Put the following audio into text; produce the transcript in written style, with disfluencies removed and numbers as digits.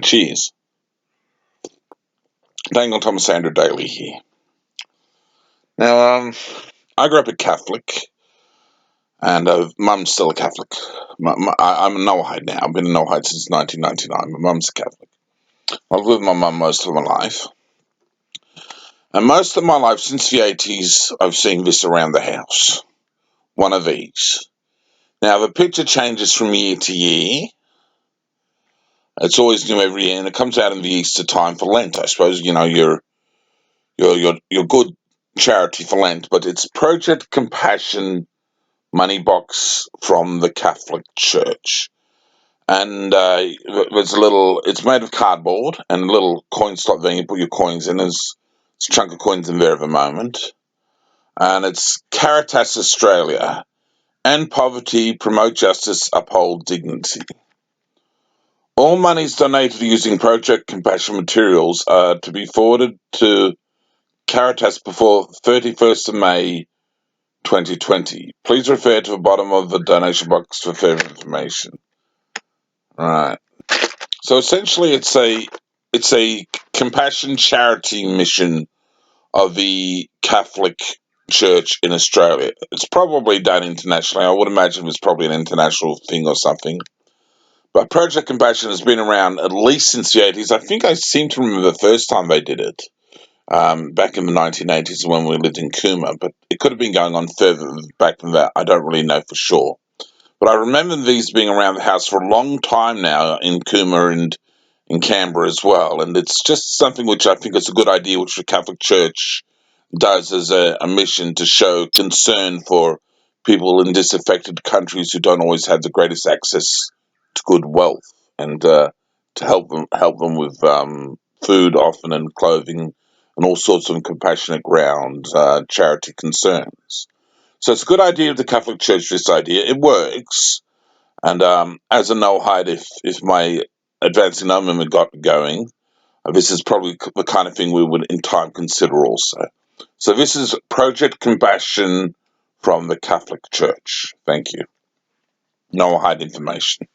Cheers. Daniel Thomas Andrew Daly here. Now, I grew up a Catholic, and Mum's still a Catholic. I'm a Noahide now. I've been a Noahide since 1999. My mum's a Catholic. I've lived with my mum most of my life. And most of my life, since the 80s, I've seen this around the house. One of these. Now, the picture changes from year to year. It's always new every year, and it comes out in the Easter time for Lent. I suppose, your good charity for Lent, but it's Project Compassion money box from the Catholic Church. And it's made of cardboard and a little coin slot there. You put your coins in. There's a chunk of coins in there at the moment. And it's Caritas Australia. End poverty, promote justice, uphold dignity. All monies donated using Project Compassion materials are to be forwarded to Caritas before 31st of May 2020. Please refer to the bottom of the donation box for further information. Right. So essentially, it's a compassion charity mission of the Catholic Church in Australia. It's probably done internationally. I would imagine it's probably an international thing or something. But Project Compassion has been around at least since the 80s. I think I seem to remember the first time they did it, back in the 1980s when we lived in Cooma. But it could have been going on further back than that. I don't really know for sure. But I remember these being around the house for a long time now in Cooma and in Canberra as well. And it's just something which I think is a good idea, which the Catholic Church does as a mission to show concern for people in disaffected countries who don't always have the greatest access to good wealth, and to help them with food often, and clothing, and all sorts of compassionate ground charity concerns. So it's a good idea of the Catholic Church. This idea, it works. And as a Noahide, if my advancing movement got going, this is probably the kind of thing we would in time consider also. So this is Project Compassion from the Catholic Church. Thank you. Noahide information.